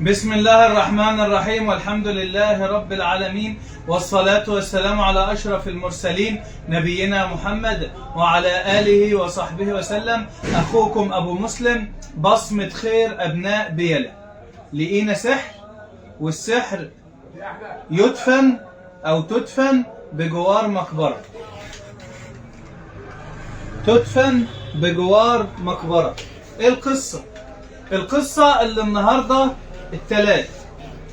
بسم الله الرحمن الرحيم، والحمد لله رب العالمين، والصلاة والسلام على أشرف المرسلين نبينا محمد وعلى آله وصحبه وسلم. أخوكم أبو مسلم، بصمة خير أبناء بيلة. لقينا سحر، والسحر يدفن أو تدفن بجوار مقبرة. تدفن بجوار مقبرة. إيه القصة؟ القصة اللي النهاردة الثلاث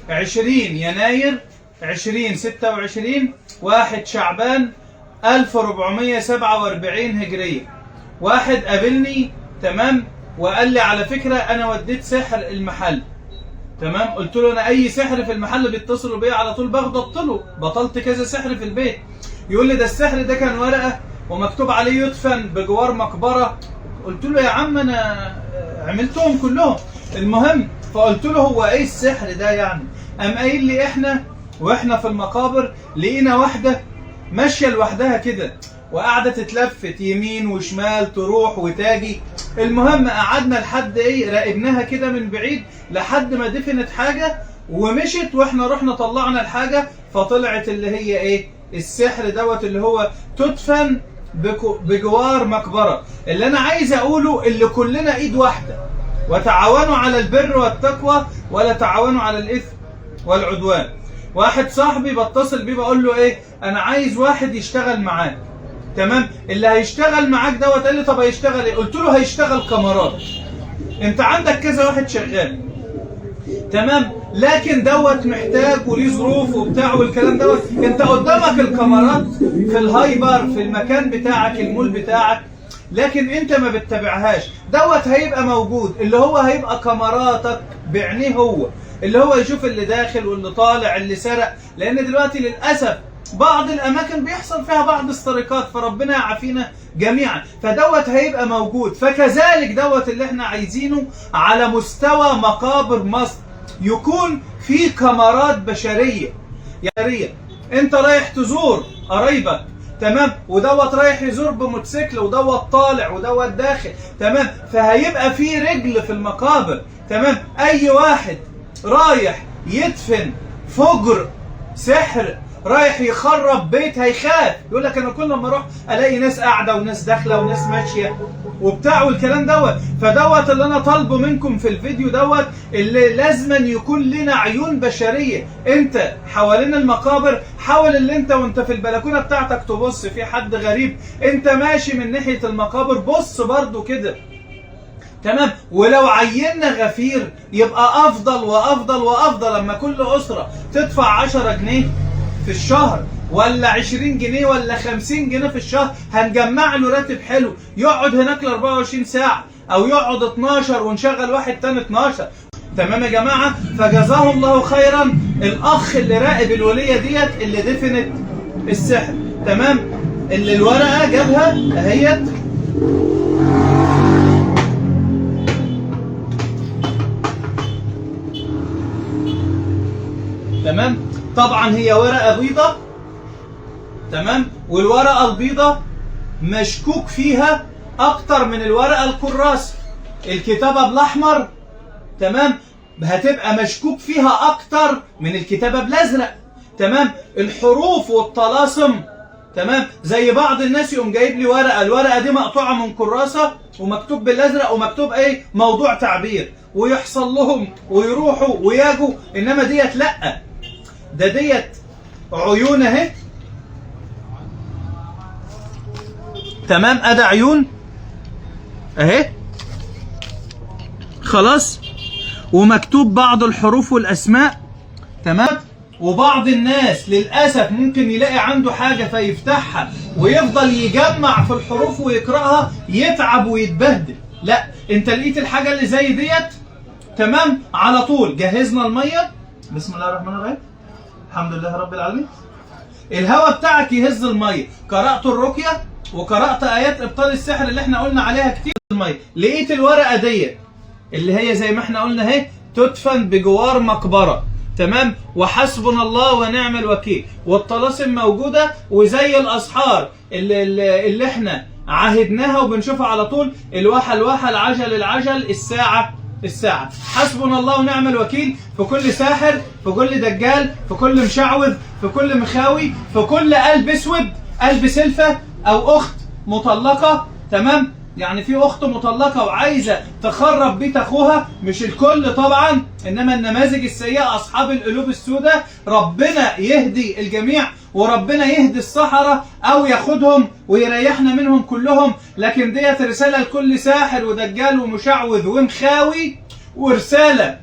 20 يناير 2026 1 شعبان 1447 هجرية. واحد قابلني تمام وقال لي على فكرة أنا وديت سحر المحل. تمام، قلت له أنا أي سحر في المحل بيتصلوا بيا على طول باخده أبطله. بطلت كذا سحر في البيت. يقول لي ده السحر ده كان ورقة ومكتوب عليه يدفن بجوار مقبرة. قلت له يا عم أنا عملتهم كلهم. المهم فقلت له هو ايه السحر ده يعني؟ قام قايل لي واحنا في المقابر لقينا واحده ماشيه لوحدها كده وقاعده تتلفت يمين وشمال تروح وتاجي. المهم قعدنا لحد راقبناها كده من بعيد لحد ما دفنت حاجه ومشت، واحنا رحنا طلعنا الحاجه فطلعت اللي هي السحر دوت اللي هو تدفن بجوار مقبره. اللي انا عايز اقوله اللي كلنا ايد واحده، وتعاونوا على البر والتقوى ولا تعاونوا على الإثم والعدوان. واحد صاحبي بتصل بيه بقول له انا عايز واحد يشتغل معاك. تمام، اللي هيشتغل معاك دوت قال لي طب هيشتغل ايه؟ قلت له هيشتغل كاميرات. انت عندك كذا واحد شغال تمام، لكن دوت محتاج وليه ظروف وبتاع والكلام دوت. انت قدامك الكاميرات في الهايبر في المكان بتاعك المول بتاعك، لكن انت ما بتتابعهاش. دوت هيبقى موجود اللي هو هيبقى كاميراتك بعينيه، هو اللي هو يشوف اللي داخل واللي طالع اللي سرق. لان دلوقتي للاسف بعض الاماكن بيحصل فيها بعض السرقات، فربنا يعافينا جميعا. فدوت هيبقى موجود. فكذلك دوت اللي احنا عايزينه على مستوى مقابر مصر، يكون في كاميرات بشريه. يعني انت رايح تزور قرايبك تمام، ودوت رايح يزور بموتوسيكل، ودوت طالع ودوت داخل تمام، فهيبقى في رجل في المقابر تمام. اي واحد رايح يدفن فجر سحر رايح يخرب بيت هيخاف، يقول لك انا كل ما اروح الاقي ناس قاعده وناس داخله وناس ماشيه وبتاع والكلام دوت. فدوت اللي انا طالبه منكم في الفيديو دوت، اللي لازما يكون لنا عيون بشريه. انت حوالين المقابر حاول اللي انت وانت في البلكونه بتاعتك تبص في حد غريب انت ماشي من ناحيه المقابر، بص برضو كده تمام. ولو عيننا غفير يبقى افضل وافضل وافضل. لما كل اسره تدفع 10 جنيه في الشهر ولا 20 جنيه ولا 50 جنيه في الشهر، هنجمع له راتب حلو يقعد هناك ل 24 ساعة، او يقعد 12 ونشغل واحد تاني 12. تمام يا جماعة؟ فجزاه الله خيرا الاخ اللي راقب الولية ديت اللي دفنت السحر. تمام، اللي الورقة جابها اهيت تمام. طبعا هي ورقة بيضة تمام، والورقة البيضة مشكوك فيها اكتر من الورقة الكراسة. الكتابة بالاحمر تمام هتبقى مشكوك فيها اكتر من الكتابة بالازرق. تمام، الحروف والطلاسم تمام. زي بعض الناس يقوم جايب لي الورقة دي مقطوعة من كراسة ومكتوب بالازرق ومكتوب موضوع تعبير، ويحصل لهم ويروحوا وياجوا. انما ديت لا، ديت عيون اهي تمام، ادي عيون اهي خلاص، ومكتوب بعض الحروف والاسماء تمام. وبعض الناس للاسف ممكن يلاقي عنده حاجه فيفتحها ويفضل يجمع في الحروف ويقراها يتعب ويتبهدل. لا، انت لقيت الحاجه اللي زي ديت تمام، على طول جهزنا الميه. بسم الله الرحمن الرحيم، الحمد لله رب العالمين. الهواء بتاعك يهز الميه. قرأت الرقية وقرأت آيات إبطال السحر اللي احنا قلنا عليها كتير. الميه لقيت الورقة ديت اللي هي زي ما احنا قلنا اهي تدفن بجوار مقبرة تمام، وحسبنا الله ونعم الوكيل، والطلاسم موجودة، وزي الأسحار اللي احنا عهدناها وبنشوفها على طول، الواحة الواحة، العجل العجل، الساعة الساعة. حسبنا الله ونعم الوكيل في كل ساحر، في كل دجال، في كل مشعوذ، في كل مخاوي، في كل قلب اسود، قلب سلفة، او اخت مطلقة. تمام؟ يعني في اخت مطلقة وعايزة تخرب بيت اخوها، مش الكل طبعا، انما النماذج السيئة اصحاب القلوب السوداء. ربنا يهدي الجميع، وربنا يهدي السحرة او ياخدهم ويريحنا منهم كلهم. لكن ديت رسالة لكل ساحر ودجال ومشعوذ ومخاوي، ورسالة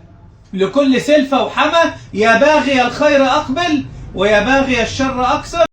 لكل سلفة وحمى: يا باغي الخير اقبل، ويا باغي الشر اقصر.